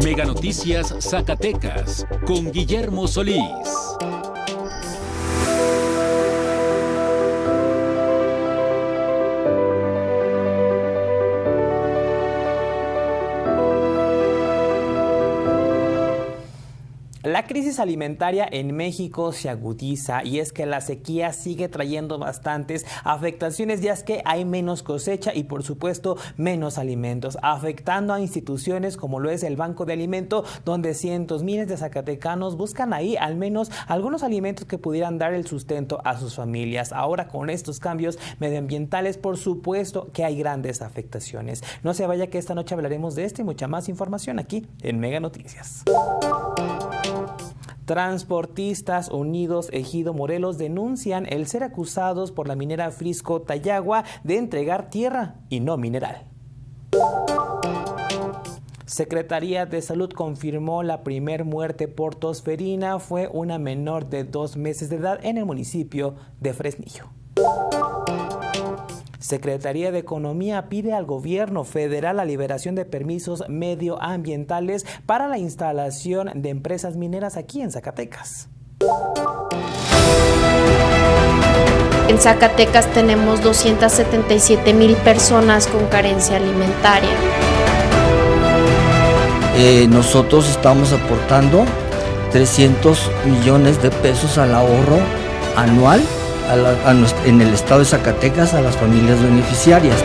Mega Noticias Zacatecas con Guillermo Solís. La crisis alimentaria en México se agudiza y es que la sequía sigue trayendo bastantes afectaciones, ya es que hay menos cosecha y por supuesto menos alimentos, afectando a instituciones como lo es el Banco de Alimento, donde cientos, miles de zacatecanos buscan ahí al menos algunos alimentos que pudieran dar el sustento a sus familias. Ahora con estos cambios medioambientales, por supuesto que hay grandes afectaciones. No se vaya que esta noche hablaremos de esto y mucha más información aquí en Mega Noticias. Transportistas Unidos Ejido Morelos denuncian el ser acusados por la minera Frisco Tayagua de entregar tierra y no mineral. Secretaría de Salud confirmó la primer muerte por tosferina. Fue una menor de 2 meses de edad en el municipio de Fresnillo. Secretaría de Economía pide al gobierno federal la liberación de permisos medioambientales para la instalación de empresas mineras aquí en Zacatecas. En Zacatecas tenemos 277,000 personas con carencia alimentaria. Nosotros estamos aportando 300 millones de pesos al ahorro anual en el estado de Zacatecas a las familias beneficiarias.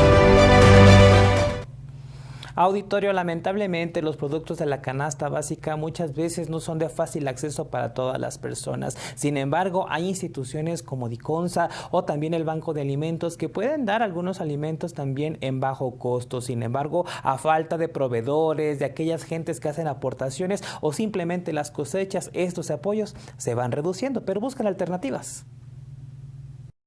Auditorio, lamentablemente los productos de la canasta básica muchas veces no son de fácil acceso para todas las personas. Sin embargo, hay instituciones como Diconsa o también el Banco de Alimentos que pueden dar algunos alimentos también en bajo costo. Sin embargo, a falta de proveedores, de aquellas gentes que hacen aportaciones o simplemente las cosechas, estos apoyos se van reduciendo, pero buscan alternativas.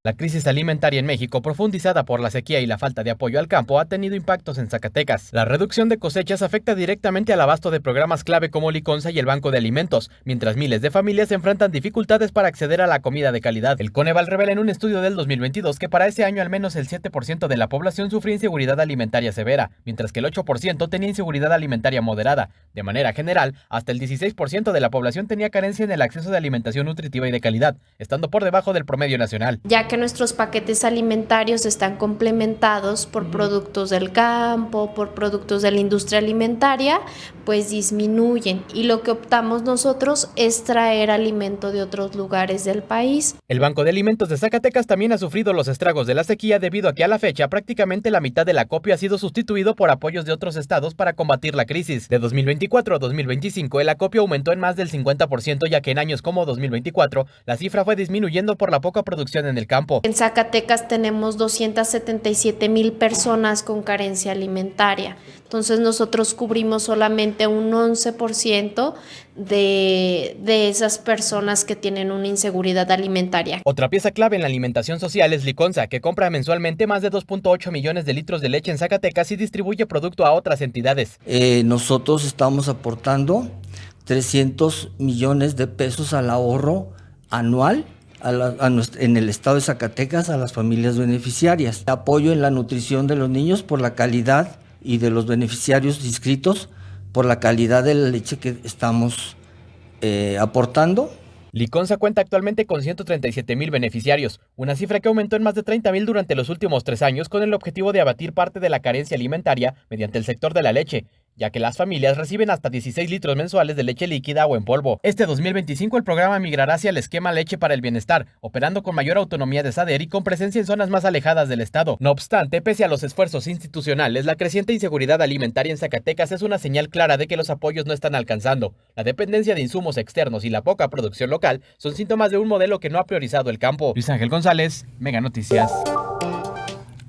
La crisis alimentaria en México, profundizada por la sequía y la falta de apoyo al campo, ha tenido impactos en Zacatecas. La reducción de cosechas afecta directamente al abasto de programas clave como Liconsa y el Banco de Alimentos, mientras miles de familias enfrentan dificultades para acceder a la comida de calidad. El Coneval revela en un estudio del 2022 que para ese año al menos el 7% de la población sufría inseguridad alimentaria severa, mientras que el 8% tenía inseguridad alimentaria moderada. De manera general, hasta el 16% de la población tenía carencia en el acceso de alimentación nutritiva y de calidad, estando por debajo del promedio nacional. Ya que nuestros paquetes alimentarios están complementados por productos del campo, por productos de la industria alimentaria, pues disminuyen. Y lo que optamos nosotros es traer alimento de otros lugares del país. El Banco de Alimentos de Zacatecas también ha sufrido los estragos de la sequía debido a que a la fecha prácticamente la mitad del acopio ha sido sustituido por apoyos de otros estados para combatir la crisis. De 2024 a 2025 el acopio aumentó en más del 50%, ya que en años como 2024 la cifra fue disminuyendo por la poca producción en el campo. En Zacatecas tenemos 277,000 personas con carencia alimentaria. Entonces nosotros cubrimos solamente un 11% de esas personas que tienen una inseguridad alimentaria. Otra pieza clave en la alimentación social es Liconsa, que compra mensualmente más de 2.8 millones de litros de leche en Zacatecas y distribuye producto a otras entidades. Nosotros estamos aportando 300 millones de pesos al ahorro anual en el estado de Zacatecas a las familias beneficiarias. Apoyo en la nutrición de los niños por la calidad y de los beneficiarios inscritos por la calidad de la leche que estamos aportando. Liconsa cuenta actualmente con 137,000 beneficiarios, una cifra que aumentó en más de 30,000 durante los últimos 3 años con el objetivo de abatir parte de la carencia alimentaria mediante el sector de la leche, ya que las familias reciben hasta 16 litros mensuales de leche líquida o en polvo. Este 2025 el programa migrará hacia el esquema Leche para el Bienestar, operando con mayor autonomía de SADER y con presencia en zonas más alejadas del estado. No obstante, pese a los esfuerzos institucionales, la creciente inseguridad alimentaria en Zacatecas es una señal clara de que los apoyos no están alcanzando. La dependencia de insumos externos y la poca producción local son síntomas de un modelo que no ha priorizado el campo. Luis Ángel González, Mega Noticias.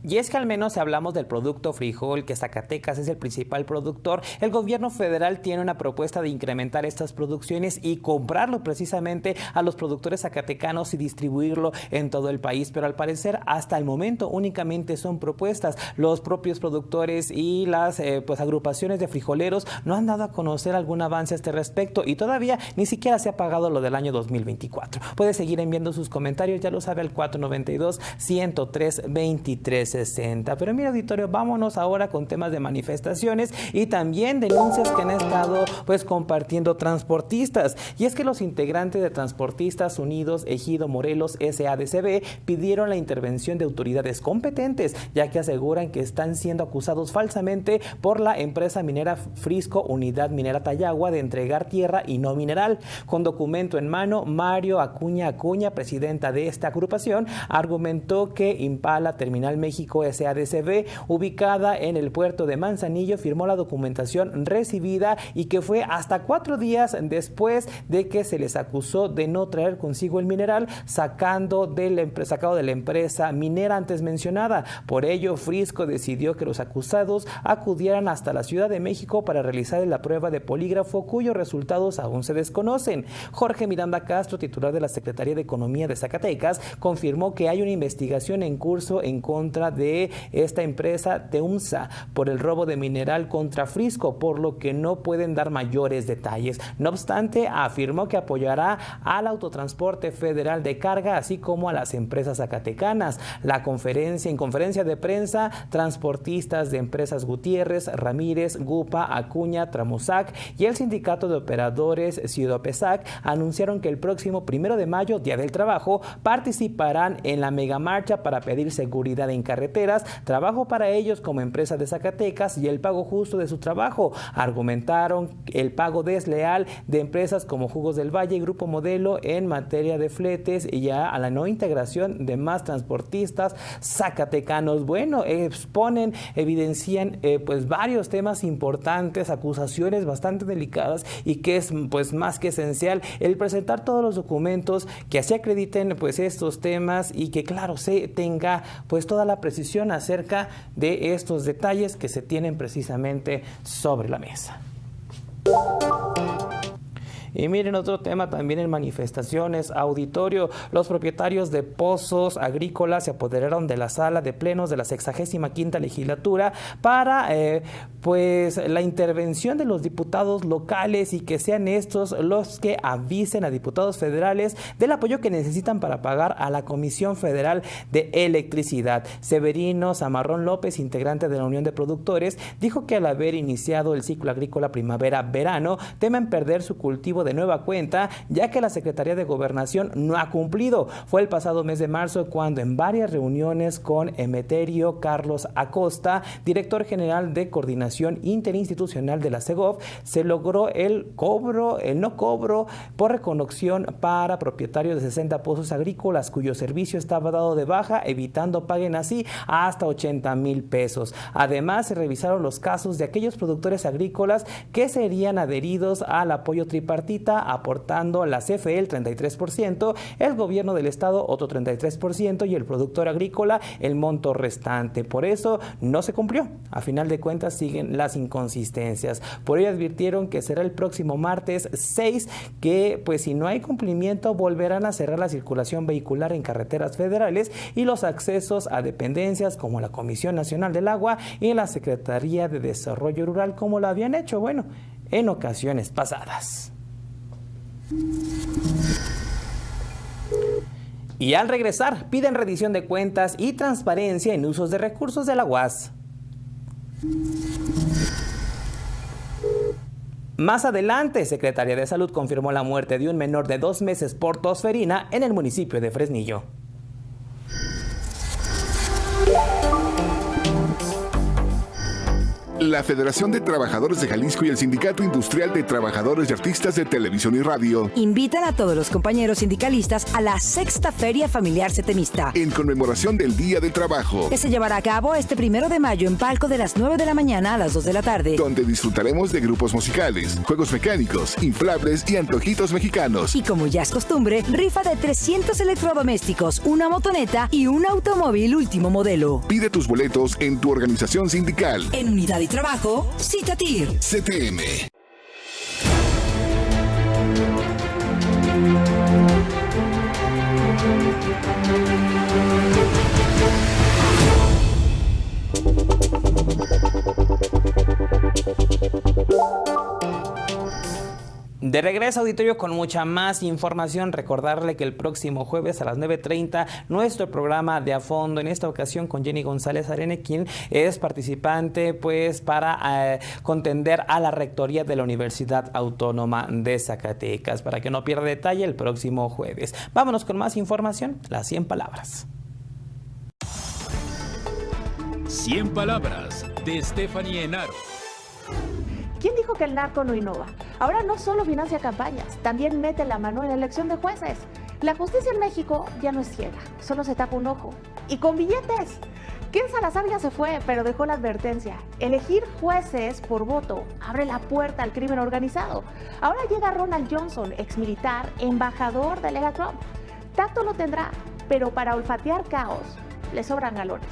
Y es que al menos si hablamos del producto frijol, que Zacatecas es el principal productor, el gobierno federal tiene una propuesta de incrementar estas producciones y comprarlo precisamente a los productores zacatecanos y distribuirlo en todo el país. Pero al parecer hasta el momento únicamente son propuestas. Los propios productores y las agrupaciones de frijoleros no han dado a conocer algún avance a este respecto y todavía ni siquiera se ha pagado lo del año 2024. Puede seguir enviando sus comentarios, ya lo sabe, al 492-103-23. 60. Pero mira, auditorio, vámonos ahora con temas de manifestaciones y también denuncias que han estado pues compartiendo transportistas. Y es que los integrantes de Transportistas Unidos Ejido Morelos SADCB pidieron la intervención de autoridades competentes, ya que aseguran que están siendo acusados falsamente por la empresa minera Frisco Unidad Minera Tayagua de entregar tierra y no mineral. Con documento en mano, Mario Acuña, presidenta de esta agrupación, argumentó que Impala Terminal México SADCB, ubicada en el puerto de Manzanillo, firmó la documentación recibida y que fue hasta 4 días después de que se les acusó de no traer consigo el mineral sacado de la empresa minera antes mencionada. Por ello, Frisco decidió que los acusados acudieran hasta la Ciudad de México para realizar la prueba de polígrafo, cuyos resultados aún se desconocen. Jorge Miranda Castro, titular de la Secretaría de Economía de Zacatecas, confirmó que hay una investigación en curso en contra de esta empresa TEUMSA por el robo de mineral contra Frisco, por lo que no pueden dar mayores detalles. No obstante, afirmó que apoyará al autotransporte federal de carga, así como a las empresas zacatecanas. En conferencia de prensa, transportistas de empresas Gutiérrez, Ramírez, Gupa, Acuña, Tramosac y el Sindicato de Operadores Ciudopesac anunciaron que el próximo 1 de mayo, Día del Trabajo, participarán en la megamarcha para pedir seguridad en carreteras, trabajo para ellos como empresa de Zacatecas y el pago justo de su trabajo. Argumentaron el pago desleal de empresas como Jugos del Valle y Grupo Modelo en materia de fletes y ya a la no integración de más transportistas zacatecanos. Bueno, evidencian pues varios temas importantes, acusaciones bastante delicadas y que es pues más que esencial el presentar todos los documentos que así acrediten pues estos temas y que claro se tenga pues toda la precisión acerca de estos detalles que se tienen precisamente sobre la mesa. Y miren, otro tema también en manifestaciones, auditorio. Los propietarios de pozos agrícolas se apoderaron de la sala de plenos de la 65ª legislatura para pues la intervención de los diputados locales y que sean estos los que avisen a diputados federales del apoyo que necesitan para pagar a la Comisión Federal de Electricidad. Severino Zamarrón López, integrante de la Unión de Productores, dijo que al haber iniciado el ciclo agrícola primavera-verano, temen perder su cultivo de nueva cuenta, ya que la Secretaría de Gobernación no ha cumplido. Fue el pasado mes de marzo cuando en varias reuniones con Emeterio Carlos Acosta, director general de Coordinación Interinstitucional de la Segov, se logró el no cobro por reconexión para propietarios de 60 pozos agrícolas cuyo servicio estaba dado de baja, evitando paguen así hasta 80,000 pesos. Además, se revisaron los casos de aquellos productores agrícolas que serían adheridos al apoyo tripartita, aportando la CFE el 33%, el gobierno del estado otro 33% y el productor agrícola el monto restante. Por eso no se cumplió. A final de cuentas siguen las inconsistencias. Por ello advirtieron que será el próximo martes 6 que pues si no hay cumplimiento volverán a cerrar la circulación vehicular en carreteras federales y los accesos a dependencias como la Comisión Nacional del Agua y la Secretaría de Desarrollo Rural como lo habían hecho, bueno, en ocasiones pasadas. Y al regresar, piden rendición de cuentas y transparencia en usos de recursos de la UAS. Más adelante, Secretaría de Salud confirmó la muerte de un menor de 2 meses por tosferina en el municipio de Fresnillo. La Federación de Trabajadores de Jalisco y el Sindicato Industrial de Trabajadores y Artistas de Televisión y Radio invitan a todos los compañeros sindicalistas a la 6ª Feria Familiar Setemista, en conmemoración del Día del Trabajo, que se llevará a cabo este 1 de mayo en palco de las 9 de la mañana a las 2 de la tarde, donde disfrutaremos de grupos musicales, juegos mecánicos, inflables y antojitos mexicanos. Y como ya es costumbre, rifa de 300 electrodomésticos, una motoneta y un automóvil último modelo. Pide tus boletos en tu organización sindical. En Unidad y Trabajo, Citatir. CTM. De regreso, auditorio, con mucha más información. Recordarle que el próximo jueves a las 9:30 nuestro programa de A Fondo, en esta ocasión con Jenny González Arene, quien es participante pues para contender a la rectoría de la Universidad Autónoma de Zacatecas. Para que no pierda detalle, el próximo jueves. Vámonos con más información, las 100 palabras. 100 palabras de Stephanie Enaro. ¿Quién dijo que el narco no innova? Ahora no solo financia campañas, también mete la mano en la elección de jueces. La justicia en México ya no es ciega, solo se tapa un ojo. ¡Y con billetes! Ken Salazar ya se fue, pero dejó la advertencia. Elegir jueces por voto abre la puerta al crimen organizado. Ahora llega Ronald Johnson, exmilitar, embajador de Lega Trump. Tacto lo tendrá, pero para olfatear caos le sobran galones.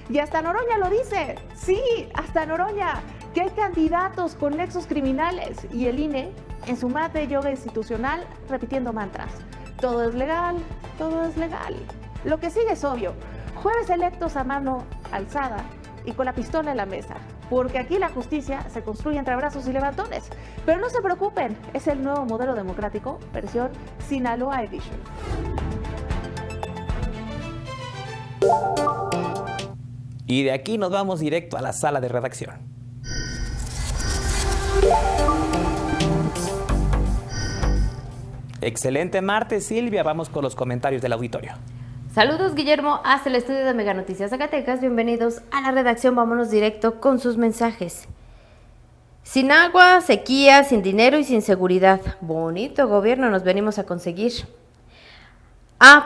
Y hasta Noroña lo dice. Sí, hasta Noroña. Que hay candidatos con nexos criminales y el INE en su mat de yoga institucional repitiendo mantras. Todo es legal, todo es legal. Lo que sigue es obvio. Jueves electos a mano alzada y con la pistola en la mesa. Porque aquí la justicia se construye entre abrazos y levantones. Pero no se preocupen, es el nuevo modelo democrático, versión Sinaloa Edition. Y de aquí nos vamos directo a la sala de redacción. Excelente martes, Silvia. Vamos con los comentarios del auditorio. Saludos, Guillermo, hasta el estudio de Mega Noticias Zacatecas. Bienvenidos a la redacción. Vámonos directo con sus mensajes. Sin agua, sequía, sin dinero y sin seguridad. Bonito gobierno nos venimos a conseguir.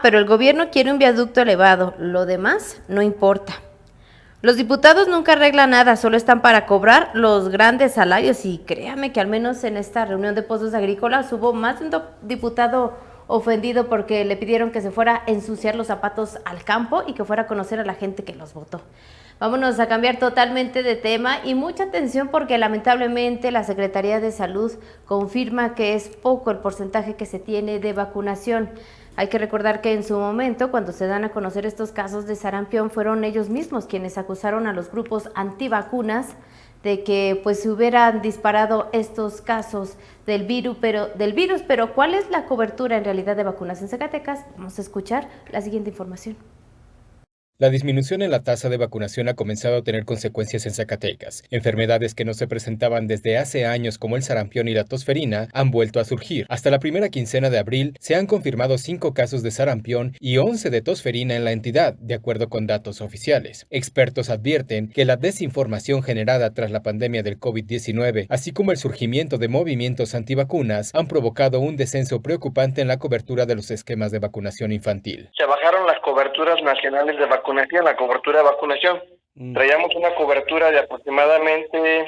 Pero el gobierno quiere un viaducto elevado. Lo demás no importa. Los diputados nunca arreglan nada, solo están para cobrar los grandes salarios y créame que al menos en esta reunión de pozos agrícolas hubo más de un diputado ofendido porque le pidieron que se fuera a ensuciar los zapatos al campo y que fuera a conocer a la gente que los votó. Vámonos a cambiar totalmente de tema y mucha atención porque lamentablemente la Secretaría de Salud confirma que es poco el porcentaje que se tiene de vacunación. Hay que recordar que en su momento, cuando se dan a conocer estos casos de sarampión, fueron ellos mismos quienes acusaron a los grupos antivacunas de que pues se hubieran disparado estos casos del virus, pero ¿cuál es la cobertura en realidad de vacunas en Zacatecas? Vamos a escuchar la siguiente información. La disminución en la tasa de vacunación ha comenzado a tener consecuencias en Zacatecas. Enfermedades que no se presentaban desde hace años como el sarampión y la tosferina han vuelto a surgir. Hasta la primera quincena de abril se han confirmado 5 casos de sarampión y 11 de tosferina en la entidad, de acuerdo con datos oficiales. Expertos advierten que la desinformación generada tras la pandemia del COVID-19, así como el surgimiento de movimientos antivacunas, han provocado un descenso preocupante en la cobertura de los esquemas de vacunación infantil. Se bajaron las coberturas nacionales de vacunación, la cobertura de vacunación. Traíamos una cobertura de aproximadamente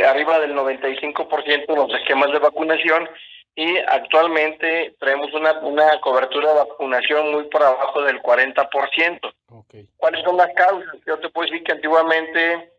arriba del 95% de los esquemas de vacunación y actualmente traemos una cobertura de vacunación muy por abajo del 40%. Okay. ¿Cuáles son las causas? Yo te puedo decir que antiguamente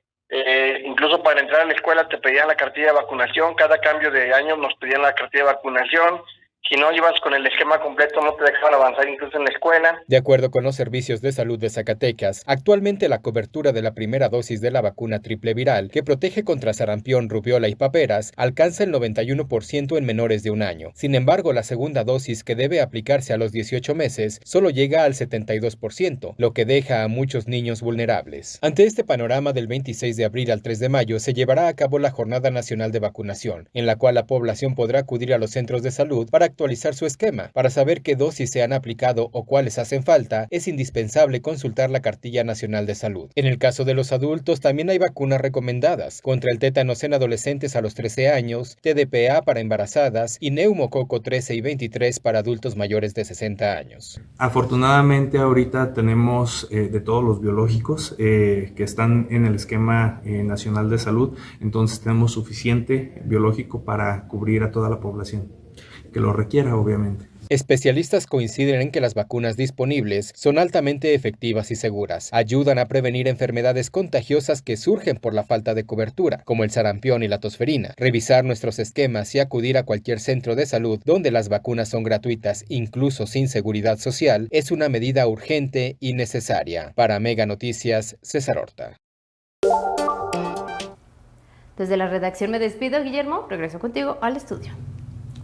incluso para entrar a la escuela te pedían la cartilla de vacunación, cada cambio de año nos pedían la cartilla de vacunación. Si no ibas con el esquema completo, no te dejaban avanzar incluso en la escuela. De acuerdo con los servicios de salud de Zacatecas, actualmente la cobertura de la primera dosis de la vacuna triple viral, que protege contra sarampión, rubiola y paperas, alcanza el 91% en menores de 1 año. Sin embargo, la segunda dosis, que debe aplicarse a los 18 meses, solo llega al 72%, lo que deja a muchos niños vulnerables. Ante este panorama, del 26 de abril al 3 de mayo se llevará a cabo la Jornada Nacional de Vacunación, en la cual la población podrá acudir a los centros de salud para actualizar su esquema. Para saber qué dosis se han aplicado o cuáles hacen falta, es indispensable consultar la Cartilla Nacional de Salud. En el caso de los adultos, también hay vacunas recomendadas contra el tétanos en adolescentes a los 13 años, TDPA para embarazadas y neumococo 13 y 23 para adultos mayores de 60 años. Afortunadamente ahorita tenemos de todos los biológicos que están en el esquema nacional de salud, entonces tenemos suficiente biológico para cubrir a toda la población que lo requiera, obviamente. Especialistas coinciden en que las vacunas disponibles son altamente efectivas y seguras. Ayudan a prevenir enfermedades contagiosas que surgen por la falta de cobertura, como el sarampión y la tosferina. Revisar nuestros esquemas y acudir a cualquier centro de salud donde las vacunas son gratuitas, incluso sin seguridad social, es una medida urgente y necesaria. Para Mega Noticias, César Horta. Desde la redacción me despido, Guillermo. Regreso contigo al estudio.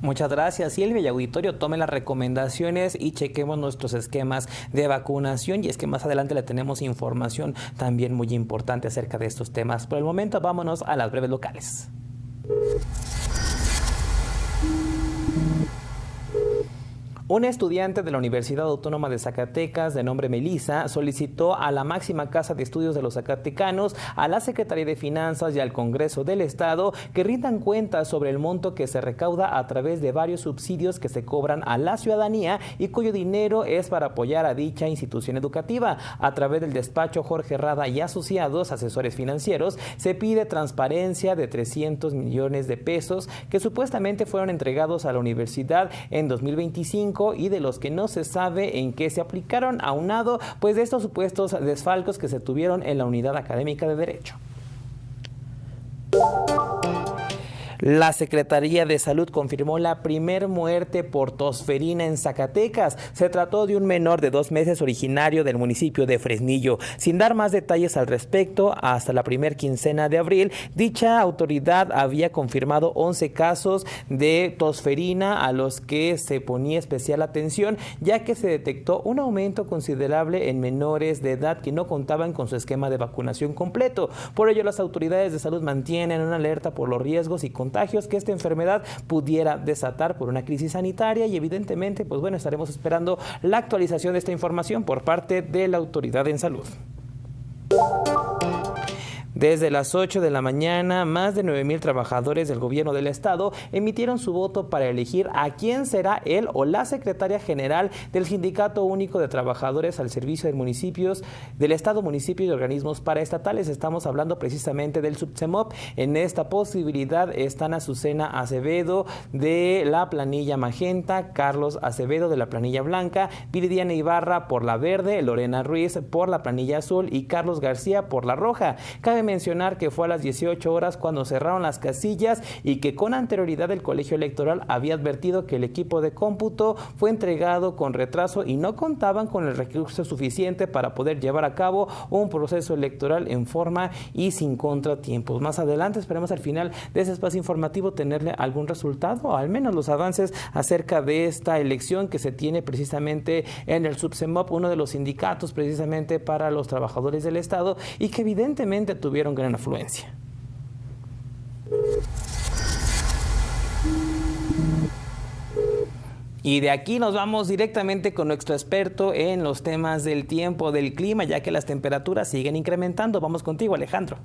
Muchas gracias, Silvia y auditorio. Tomen las recomendaciones y chequemos nuestros esquemas de vacunación. Y es que más adelante le tenemos información también muy importante acerca de estos temas. Por el momento, vámonos a las breves locales. Un estudiante de la Universidad Autónoma de Zacatecas, de nombre Melissa, solicitó a la máxima casa de estudios de los zacatecanos, a la Secretaría de Finanzas y al Congreso del Estado que rindan cuentas sobre el monto que se recauda a través de varios subsidios que se cobran a la ciudadanía y cuyo dinero es para apoyar a dicha institución educativa. A través del despacho Jorge Rada y Asociados, asesores financieros, se pide transparencia de 300 millones de pesos que supuestamente fueron entregados a la universidad en 2025 y de los que no se sabe en qué se aplicaron, aunado pues de estos supuestos desfalcos que se tuvieron en la Unidad Académica de Derecho. La Secretaría de Salud confirmó la primer muerte por tosferina en Zacatecas. Se trató de un menor de 2 meses originario del municipio de Fresnillo. Sin dar más detalles al respecto, hasta la primer quincena de abril, dicha autoridad había confirmado 11 casos de tosferina a los que se ponía especial atención, ya que se detectó un aumento considerable en menores de edad que no contaban con su esquema de vacunación completo. Por ello, las autoridades de salud mantienen una alerta por los riesgos y contagios que esta enfermedad pudiera desatar por una crisis sanitaria y evidentemente, pues bueno, estaremos esperando la actualización de esta información por parte de la autoridad en salud. Desde las 8 de la mañana, más de 9,000 trabajadores del gobierno del estado emitieron su voto para elegir a quién será él o la secretaria general del Sindicato Único de Trabajadores al Servicio de Municipios del Estado, municipios y organismos paraestatales. Estamos hablando precisamente del SUBCEMOP. En esta posibilidad están Azucena Acevedo de la planilla magenta, Carlos Acevedo de la planilla blanca, Viridiana Ibarra por la verde, Lorena Ruiz por la planilla azul y Carlos García por la roja. Cabe mencionar que fue a las 18 horas cuando cerraron las casillas y que con anterioridad el colegio electoral había advertido que el equipo de cómputo fue entregado con retraso y no contaban con el recurso suficiente para poder llevar a cabo un proceso electoral en forma y sin contratiempos. Más adelante esperemos al final de ese espacio informativo tenerle algún resultado o al menos los avances acerca de esta elección que se tiene precisamente en el SUBCEMOP, uno de los sindicatos precisamente para los trabajadores del estado y que evidentemente tuvieron gran afluencia. Y de aquí nos vamos directamente con nuestro experto en los temas del tiempo, del clima, ya que las temperaturas siguen incrementando. Vamos contigo, Alejandro.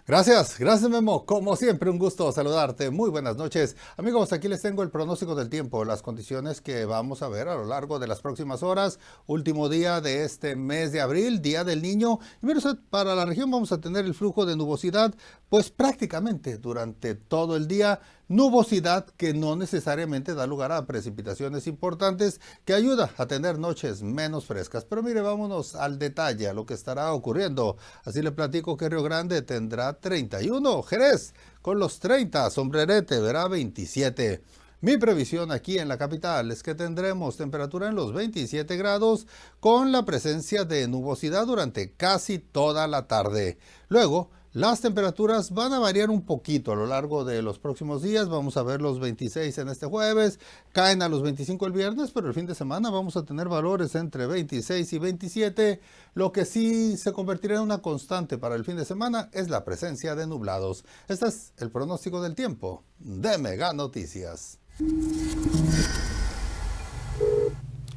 Gracias Memo, como siempre un gusto saludarte, muy buenas noches. Amigos, aquí les tengo el pronóstico del tiempo, las condiciones que vamos a ver a lo largo de las próximas horas, último día de este mes de abril, Día del Niño. Y mira usted, para la región vamos a tener el flujo de nubosidad, pues prácticamente durante todo el día, nubosidad que no necesariamente da lugar a precipitaciones importantes, que ayuda a tener noches menos frescas. Pero mire, vámonos al detalle, a lo que estará ocurriendo. Así le platico que Río Grande tendrá 31, Jerez con los 30, Sombrerete verá 27. Mi previsión aquí en la capital es que tendremos temperatura en los 27 grados con la presencia de nubosidad durante casi toda la tarde. Luego, las temperaturas van a variar un poquito a lo largo de los próximos días. Vamos a ver los 26 en este jueves, caen a los 25 el viernes, pero el fin de semana vamos a tener valores entre 26 y 27. Lo que sí se convertirá en una constante para el fin de semana es la presencia de nublados. Este es el pronóstico del tiempo de Mega Noticias.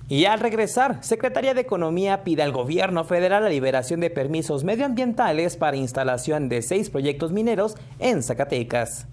Y al regresar, Secretaría de Economía pide al gobierno federal la liberación de permisos medioambientales para instalación de 6 proyectos mineros en Zacatecas.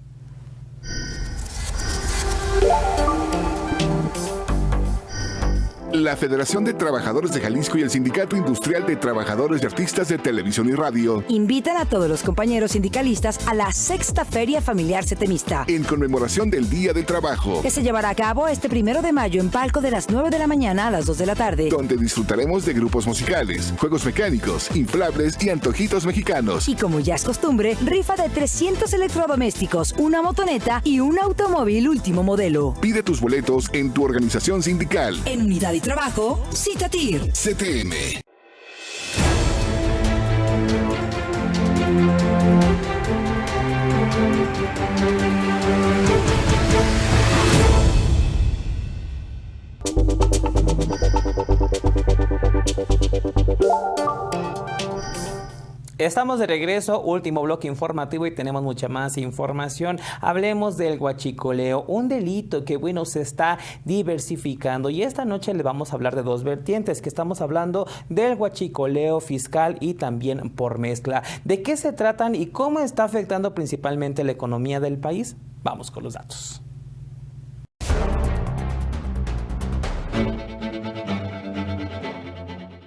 La Federación de Trabajadores de Jalisco y el Sindicato Industrial de Trabajadores y Artistas de Televisión y Radio invitan a todos los compañeros sindicalistas a la 6ª Feria Familiar Setemista, en conmemoración del Día del Trabajo, que se llevará a cabo este 1 de mayo en palco de las 9 de la mañana a las 2 de la tarde, donde disfrutaremos de grupos musicales, juegos mecánicos, inflables y antojitos mexicanos. Y como ya es costumbre, rifa de 300 electrodomésticos, una motoneta y un automóvil último modelo. Pide tus boletos en tu organización sindical. En Unidad y Trabajo, Citatir. CTM. Estamos de regreso, último bloque informativo y tenemos mucha más información. Hablemos del huachicoleo, un delito que, bueno, se está diversificando. Y esta noche le vamos a hablar de dos vertientes, que estamos hablando del huachicoleo fiscal y también por mezcla. ¿De qué se tratan y cómo está afectando principalmente la economía del país? Vamos con los datos.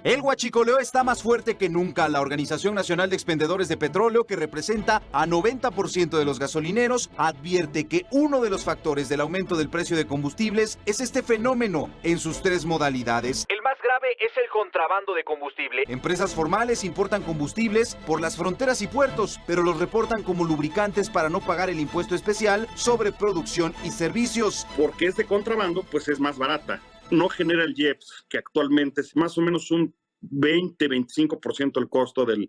El huachicoleo está más fuerte que nunca. La Organización Nacional de Expendedores de Petróleo, que representa a 90% de los gasolineros, advierte que uno de los factores del aumento del precio de combustibles es este fenómeno en sus tres modalidades. El más grave es el contrabando de combustible. Empresas formales importan combustibles por las fronteras y puertos, pero los reportan como lubricantes para no pagar el impuesto especial sobre producción y servicios. Porque es de contrabando, pues es más barata. No genera el IEPS, que actualmente es más o menos un 20-25% el costo del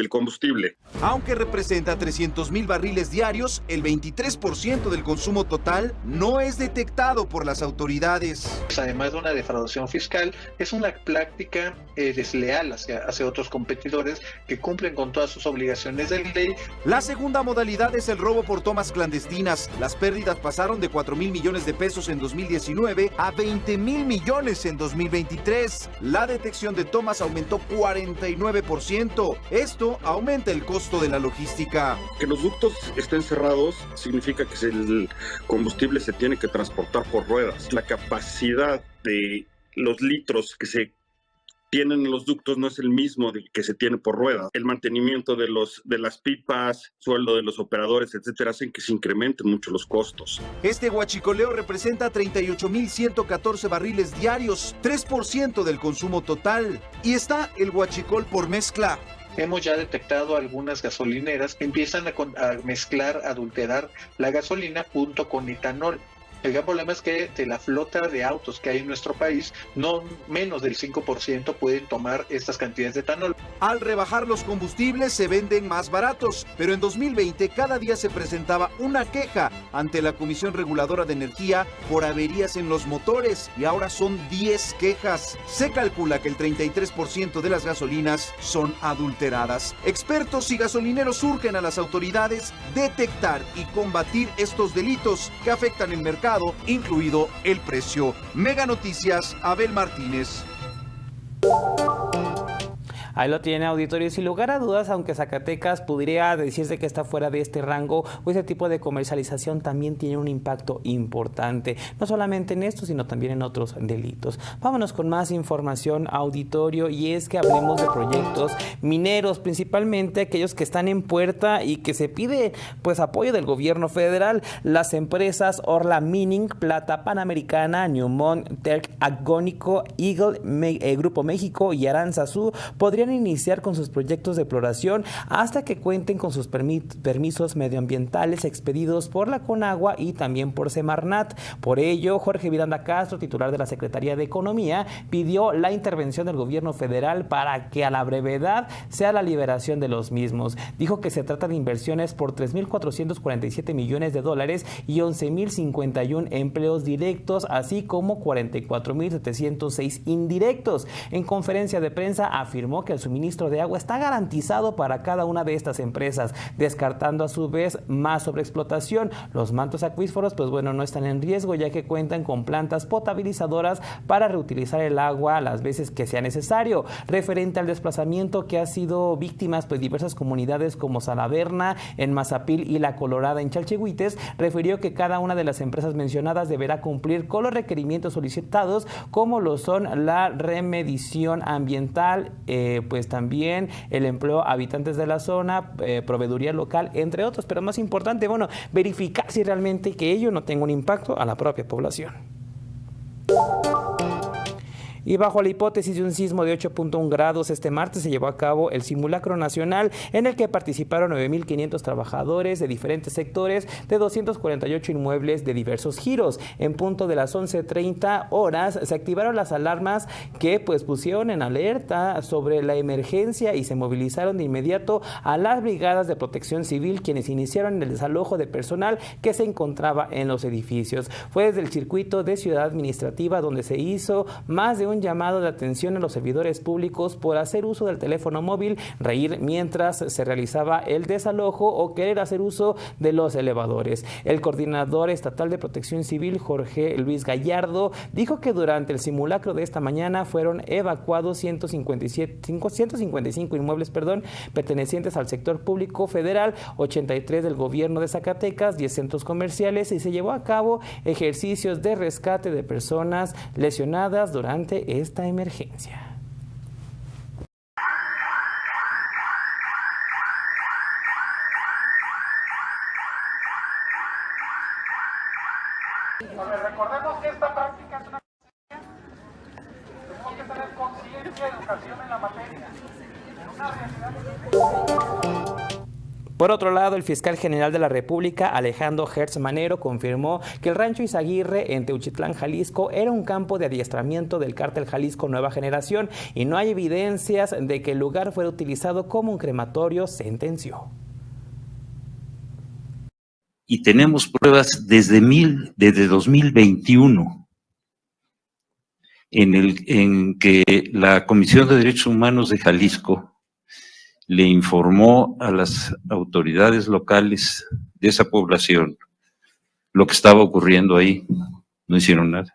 combustible. Aunque representa 300,000 barriles diarios, el 23% del consumo total no es detectado por las autoridades. Además de una defraudación fiscal, es una práctica desleal hacia otros competidores que cumplen con todas sus obligaciones de ley. La segunda modalidad es el robo por tomas clandestinas. Las pérdidas pasaron de 4,000 millones de pesos en 2019 a 20,000 millones en 2023. La detección de tomas aumentó 49%. Esto aumenta el costo de la logística. Que los ductos estén cerrados significa que el combustible se tiene que transportar por ruedas. La capacidad de los litros que se tienen en los ductos no es el mismo que se tiene por ruedas. El mantenimiento de las pipas, sueldo de los operadores, etcétera, hacen que se incrementen mucho los costos. Este huachicoleo representa 38,114 barriles diarios, 3% del consumo total. Y está el huachicol por mezcla. Hemos ya detectado algunas gasolineras que empiezan a mezclar, adulterar la gasolina junto con etanol. El gran problema es que de la flota de autos que hay en nuestro país, no menos del 5% pueden tomar estas cantidades de etanol. Al rebajar los combustibles se venden más baratos, pero en 2020 cada día se presentaba una queja ante la Comisión Reguladora de Energía por averías en los motores y ahora son 10 quejas. Se calcula que el 33% de las gasolinas son adulteradas. Expertos y gasolineros urgen a las autoridades detectar y combatir estos delitos que afectan el mercado, incluido el precio. Mega Noticias, Abel Martínez. Ahí lo tiene, auditorio. Sin lugar a dudas, aunque Zacatecas podría decirse que está fuera de este rango, o ese tipo de comercialización también tiene un impacto importante, no solamente en esto, sino también en otros delitos. Vámonos con más información, auditorio, y es que hablemos de proyectos mineros, principalmente aquellos que están en puerta y que se pide pues apoyo del gobierno federal. Las empresas Orla Mining, Plata Panamericana, Newmont, Terc Agónico, Eagle, Grupo México y Aranzazú podrían iniciar con sus proyectos de exploración hasta que cuenten con sus permisos medioambientales expedidos por la Conagua y también por Semarnat. Por ello, Jorge Miranda Castro, titular de la Secretaría de Economía, pidió la intervención del gobierno federal para que a la brevedad sea la liberación de los mismos. Dijo que se trata de inversiones por $3,447 millones y 11,051 empleos directos, así como 44,706 indirectos. En conferencia de prensa afirmó que el suministro de agua está garantizado para cada una de estas empresas, descartando a su vez más sobreexplotación. Los mantos acuíferos, pues bueno, no están en riesgo, ya que cuentan con plantas potabilizadoras para reutilizar el agua las veces que sea necesario. Referente al desplazamiento que ha sido víctimas pues diversas comunidades como Salaverna en Mazapil y La Colorada en Chalchihuites, refirió que cada una de las empresas mencionadas deberá cumplir con los requerimientos solicitados, como lo son la remediación ambiental, pues también el empleo a habitantes de la zona, proveeduría local, entre otros. Pero más importante, bueno, verificar si realmente que ello no tenga un impacto a la propia población. Y bajo la hipótesis de un sismo de 8.1 grados, este martes se llevó a cabo el simulacro nacional en el que participaron 9,500 trabajadores de diferentes sectores de 248 inmuebles de diversos giros. En punto de las 11:30 horas se activaron las alarmas que pues pusieron en alerta sobre la emergencia y se movilizaron de inmediato a las brigadas de protección civil, quienes iniciaron el desalojo de personal que se encontraba en los edificios. Fue desde el circuito de Ciudad Administrativa donde se hizo más de un llamado de atención a los servidores públicos por hacer uso del teléfono móvil, reír mientras se realizaba el desalojo o querer hacer uso de los elevadores. El coordinador estatal de Protección Civil, Jorge Luis Gallardo, dijo que durante el simulacro de esta mañana fueron evacuados 155 inmuebles, pertenecientes al sector público federal, 83 del gobierno de Zacatecas, 10 centros comerciales, y se llevó a cabo ejercicios de rescate de personas lesionadas durante esta emergencia. Recordemos que esta práctica es una tenemos que tener conciencia y educación en la materia. Por otro lado, el fiscal general de la República, Alejandro Gertz Manero, confirmó que el rancho Izaguirre en Teuchitlán, Jalisco, era un campo de adiestramiento del cártel Jalisco Nueva Generación y no hay evidencias de que el lugar fuera utilizado como un crematorio, sentenció. Y tenemos pruebas desde 2021 en que la Comisión de Derechos Humanos de Jalisco le informó a las autoridades locales de esa población lo que estaba ocurriendo ahí. No hicieron nada.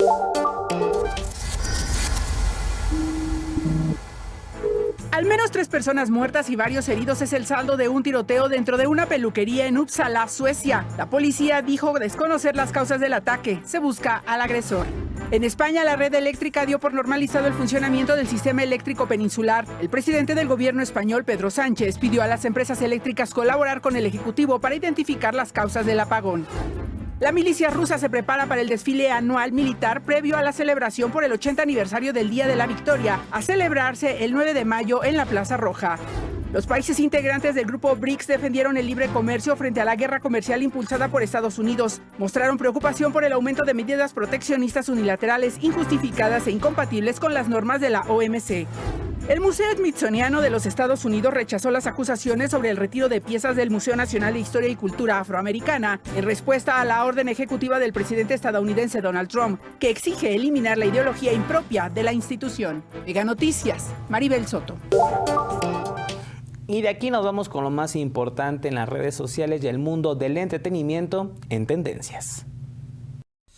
Al menos 3 personas muertas y varios heridos es el saldo de un tiroteo dentro de una peluquería en Uppsala, Suecia. La policía dijo desconocer las causas del ataque. Se busca al agresor. En España, la red eléctrica dio por normalizado el funcionamiento del sistema eléctrico peninsular. El presidente del gobierno español, Pedro Sánchez, pidió a las empresas eléctricas colaborar con el Ejecutivo para identificar las causas del apagón. La milicia rusa se prepara para el desfile anual militar previo a la celebración por el 80 aniversario del Día de la Victoria, a celebrarse el 9 de mayo en la Plaza Roja. Los países integrantes del grupo BRICS defendieron el libre comercio frente a la guerra comercial impulsada por Estados Unidos. Mostraron preocupación por el aumento de medidas proteccionistas unilaterales injustificadas e incompatibles con las normas de la OMC. El Museo Smithsoniano de los Estados Unidos rechazó las acusaciones sobre el retiro de piezas del Museo Nacional de Historia y Cultura Afroamericana en respuesta a la orden ejecutiva del presidente estadounidense Donald Trump, que exige eliminar la ideología impropia de la institución. Mega Noticias, Maribel Soto. Y de aquí nos vamos con lo más importante en las redes sociales y el mundo del entretenimiento en Tendencias.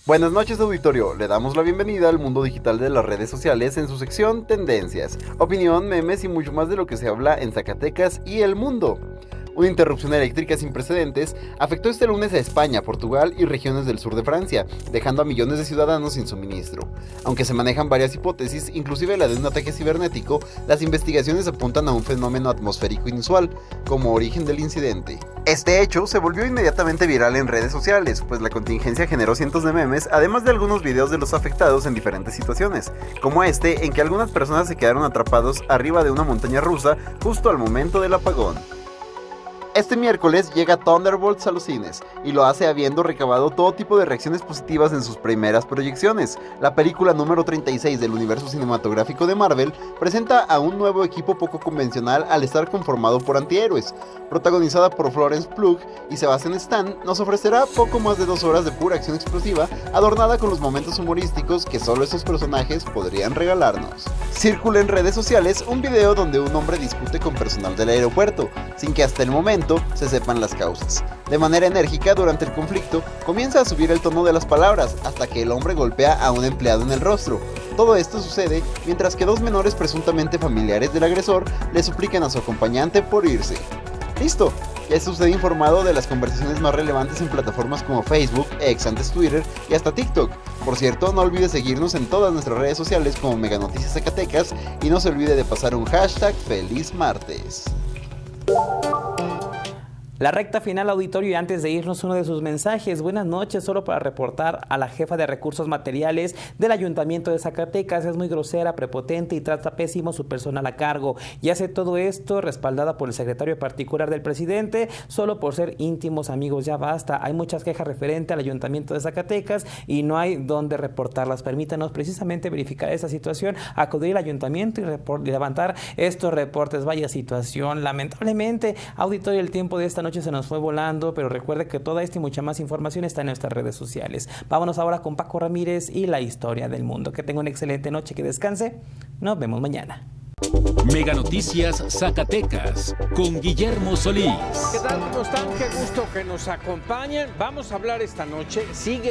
Buenas noches, auditorio. Le damos la bienvenida al mundo digital de las redes sociales en su sección Tendencias, opinión, memes y mucho más de lo que se habla en Zacatecas y el mundo. Una interrupción eléctrica sin precedentes afectó este lunes a España, Portugal y regiones del sur de Francia, dejando a millones de ciudadanos sin suministro. Aunque se manejan varias hipótesis, inclusive la de un ataque cibernético, las investigaciones apuntan a un fenómeno atmosférico inusual, como origen del incidente. Este hecho se volvió inmediatamente viral en redes sociales, pues la contingencia generó cientos de memes, además de algunos videos de los afectados en diferentes situaciones, como este en que algunas personas se quedaron atrapados arriba de una montaña rusa justo al momento del apagón. Este miércoles llega Thunderbolts a los cines, y lo hace habiendo recabado todo tipo de reacciones positivas en sus primeras proyecciones. La película número 36 del universo cinematográfico de Marvel presenta a un nuevo equipo poco convencional al estar conformado por antihéroes. Protagonizada por Florence Pugh y Sebastian Stan, nos ofrecerá poco más de 2 horas de pura acción explosiva, adornada con los momentos humorísticos que solo estos personajes podrían regalarnos. Circula en redes sociales un video donde un hombre discute con personal del aeropuerto, sin que hasta el momento se sepan las causas. De manera enérgica, durante el conflicto, comienza a subir el tono de las palabras, hasta que el hombre golpea a un empleado en el rostro. Todo esto sucede mientras que 2 menores presuntamente familiares del agresor le suplican a su acompañante por irse. ¡Listo! Ya está usted informado de las conversaciones más relevantes en plataformas como Facebook, X antes Twitter y hasta TikTok. Por cierto, no olvide seguirnos en todas nuestras redes sociales como Mega Noticias Zacatecas y no se olvide de pasar un hashtag Feliz Martes. La recta final, auditorio, y antes de irnos uno de sus mensajes. Buenas noches, solo para reportar a la jefa de recursos materiales del Ayuntamiento de Zacatecas. Es muy grosera, prepotente y trata pésimo su personal a cargo. Y hace todo esto respaldada por el secretario particular del presidente, solo por ser íntimos amigos. Ya basta, hay muchas quejas referente al Ayuntamiento de Zacatecas y no hay dónde reportarlas. Permítanos precisamente verificar esta situación, acudir al Ayuntamiento y levantar estos reportes. Vaya situación, lamentablemente, auditorio, el tiempo de esta noche noche se nos fue volando, pero recuerde que toda esta y mucha más información está en nuestras redes sociales. Vámonos ahora con Paco Ramírez y la historia del mundo. Que tenga una excelente noche, que descanse. Nos vemos mañana. Mega Noticias Zacatecas con Guillermo Solís. ¿Qué tal? ¿Cómo están? Qué gusto que nos acompañen. Vamos a hablar esta noche. Sigue